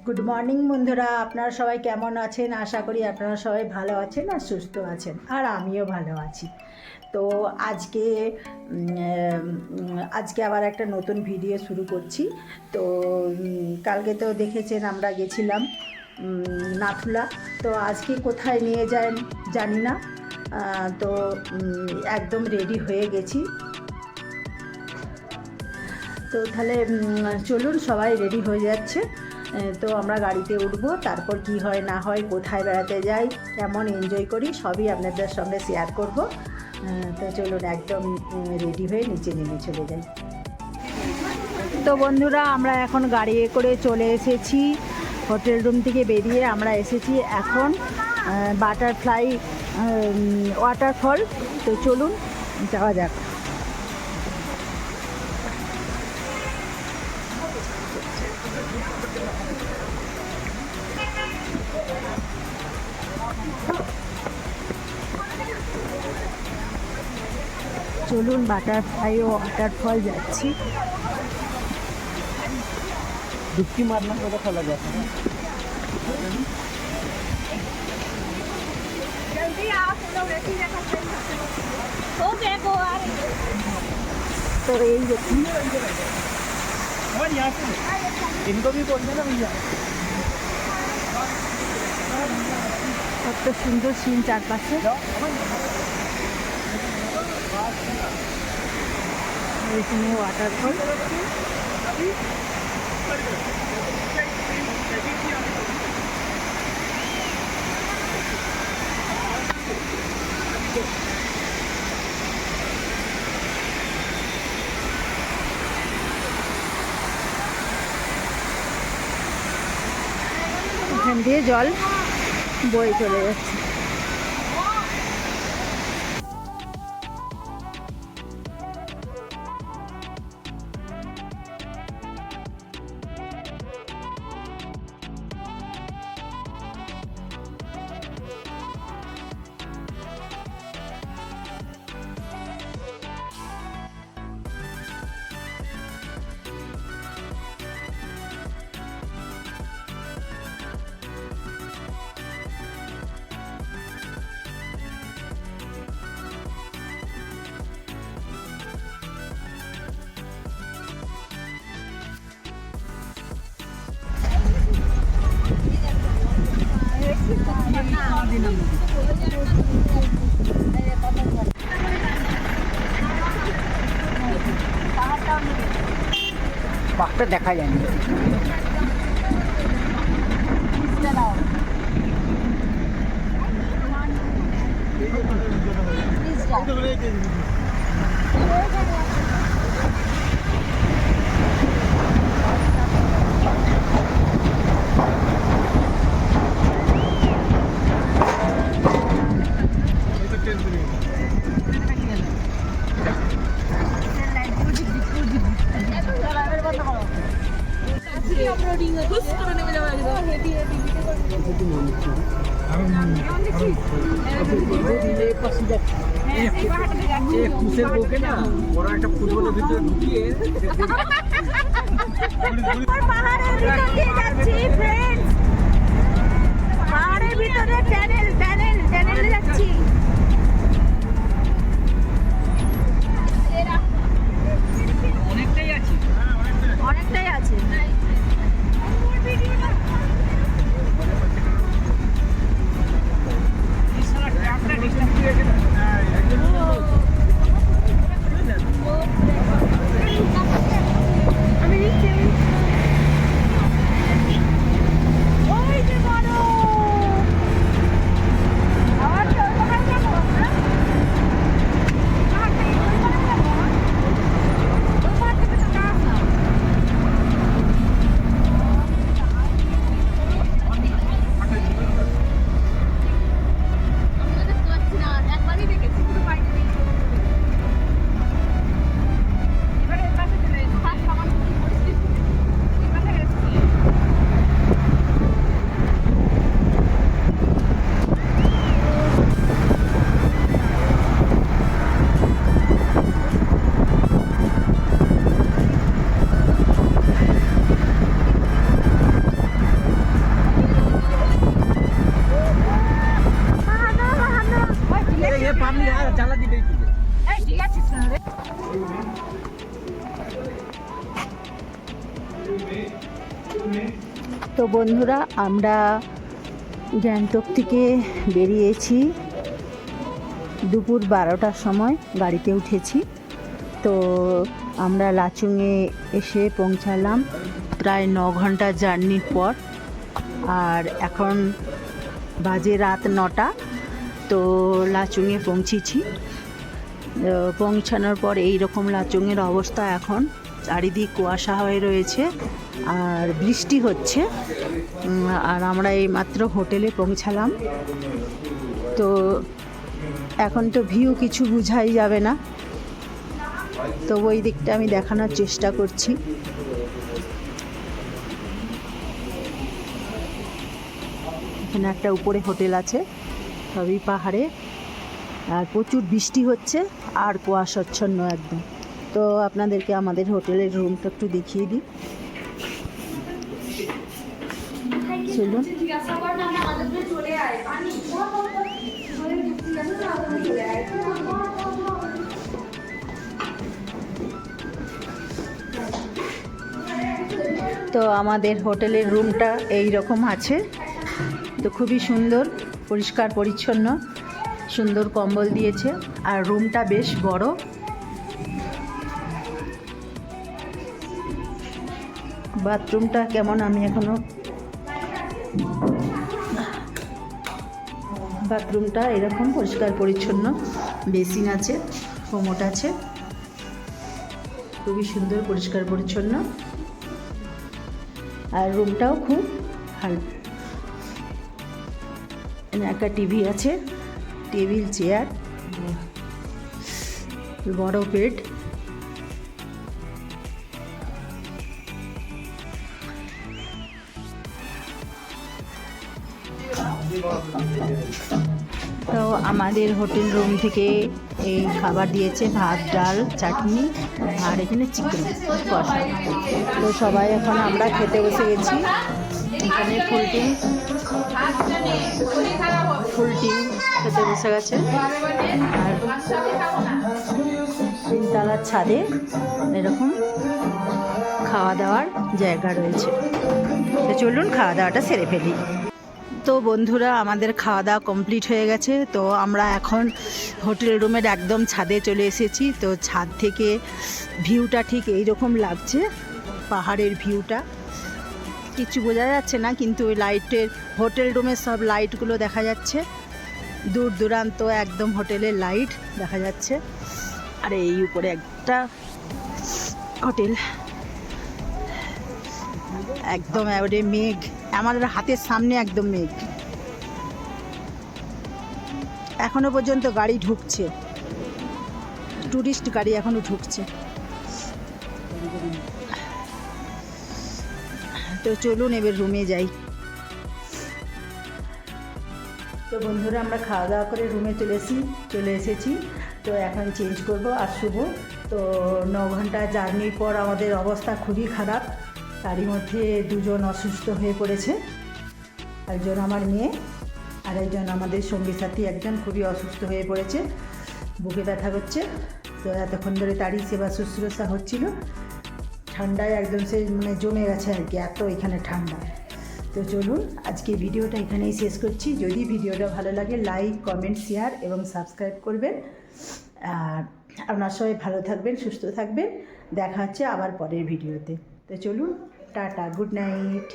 Good morning বন্ধুরা, আপনারা সবাই কেমন আছেন? আশা করি আপনারা সবাই ভালো আছেন আর সুস্থ আছেন, আর আমিও ভালো আছি। তো আজকে আবার একটা নতুন ভিডিও শুরু করছি। তো কালকে তো দেখেছেন আমরা গেছিলাম নাথুলা। তো আজকে কোথায় নিয়ে যায় জানি না। তো একদম রেডি হয়ে গেছি। তো তাহলে চলুন, সবাই রেডি হয়ে যাচ্ছে। তো আমরা গাড়িতে উঠবো, তারপর কি হয় না হয়, কোথায় বেড়াতে যাই, কেমন এনজয় করি, সবই আপনাদের সঙ্গে শেয়ার করব। তো চলুন একদম রেডি হয়ে নিচে নেমে চলে যাই। তো বন্ধুরা, আমরা এখন গাড়ি করে চলে এসেছি। হোটেল রুম থেকে বেরিয়ে আমরা এসেছি এখন বাটারফ্লাই ওয়াটারফল। তো চলুন যাওয়া যাক। চলুন বাটারফ্লাই ওয়াটারফল যাচ্ছি। डुबकी मारना तो अच्छा लगा। जल्दी आओ, लोग ऐसी जगह पे हो गए को आ रही है। तो यही देखिए, और यहाँ से इनको भी बोल देना भैया। কত সুন্দর সিন চারপাশে। এখানে ওয়াটারফল। এখান দিয়ে জল বয়ে চলে যাচ্ছে। বাঘটা দেখা যায়নি। একটা ফুটবলের ভিতরে ঢুকিয়ে পাহাড়ের ভিতর দিয়ে যাচ্ছি ফ্রেন্ডস, পাহাড়ের ভিতরে টানেলে যাচ্ছি। অনেকটাই আছে। তো বন্ধুরা, আমরা গ্যাংটক থেকে বেরিয়েছি দুপুর 12টার সময়, গাড়িতে উঠেছি। তো আমরা লাচুংয়ে এসে পৌঁছালাম প্রায় 9 ঘন্টা জার্নির পর। আর এখন বাজে রাত 9টা। তো লাচুংয়ে পৌঁছেছি। পৌঁছানোর পর এই রকম লাচুংয়ের অবস্থা এখন, চারিদিক কুয়াশা হয়ে রয়েছে আর বৃষ্টি হচ্ছে। আর আমরা এইমাত্র হোটেলে পৌঁছালাম। তো এখন তো ভিউ কিছু বোঝাই যাবে না, তো ওই দিকটা আমি দেখানোর চেষ্টা করছি। এখানে একটা উপরে হোটেল আছে, সবই পাহাড়ে, আর প্রচুর বৃষ্টি হচ্ছে আর কুয়াশাচ্ছন্ন একদম। তো আপনাদেরকে আমাদের হোটেলের রুমটা একটু দেখিয়ে দিই, চলুন। তো আমাদের হোটেলের রুমটা এই রকম আছে। তো খুবই সুন্দর, পরিষ্কার পরিচ্ছন্ন, সুন্দর কম্বল দিয়েছে। আর রুমটা বেশ বড়। বাথরুমটা কেমন আমি এখনো, বাথরুমটা এরকম পরিষ্কার পরিচ্ছন্ন, বেসিন আছে, কোমোট আছে, খুবই সুন্দর পরিষ্কার পরিচ্ছন্ন। আর রুমটাও খুব ভালো। একটা টিভি আছে, টেবিল, চেয়ার, বড় বেড। তো আমাদের হোটেল রুম থেকে এই খাবার দিয়েছে, ভাত, ডাল, চাটনি, আর এখানে চিকেন কষা। তো সবাই এখন আমরা খেতে বসে গেছি। এখানে ফুল টিম খেতে বসে গেছে। আর 3তলার ছাদে এরকম খাওয়া দাওয়ার জায়গা রয়েছে। তো চলুন খাওয়া দাওয়াটা সেরে ফেলি। তো বন্ধুরা, আমাদের খাওয়া দাওয়া কমপ্লিট হয়ে গেছে। তো আমরা এখন হোটেল রুমের একদম ছাদে চলে এসেছি। তো ছাদ থেকে ভিউটা ঠিক এই রকম লাগছে, পাহাড়ের ভিউটা কিছু বোঝা যাচ্ছে না, কিন্তু ওই লাইটের, হোটেল রুমের সব লাইটগুলো দেখা যাচ্ছে, দূর দূরান্ত একদম হোটেলের লাইট দেখা যাচ্ছে। আর এই উপরে একটা হোটেল, একদম এবারে মেঘ, আমাদের হাতের সামনে একদম মেঘ। এখনো পর্যন্ত গাড়ি ঢুকছে, টুরিস্ট গাড়ি এখনো ঢুকছে। তো চলুন এবার রুমে যাই। তো বন্ধুরা, আমরা খাওয়া দাওয়া করে রুমে চলে এসেছি। তো এখন চেঞ্জ করব আর শুভ। তো 9 ঘন্টা জার্নির পর আমাদের অবস্থা খুবই খারাপ। তারই মধ্যে 2 জন অসুস্থ হয়ে পড়েছে, একজন আমার মেয়ে আর একজন আমাদের সঙ্গী সাথী, একজন খুবই অসুস্থ হয়ে পড়েছে, বুকে ব্যথা করছে। তো এতক্ষণ ধরে তারই সেবা শুশ্রূষা হচ্ছিল। ঠান্ডায় একদম সে জমে গেছে আর কি, এত এখানে ঠান্ডা। তো চলুন আজকে ভিডিওটা এখানেই শেষ করছি। যদি ভিডিওটা ভালো লাগে, লাইক, কমেন্ট, শেয়ার এবং সাবস্ক্রাইব করবেন। আর আপনার সবাই ভালো থাকবেন, সুস্থ থাকবেন। দেখা হচ্ছে আবার পরের ভিডিওতে। তো চলুন, টাটা, গুড নাইট।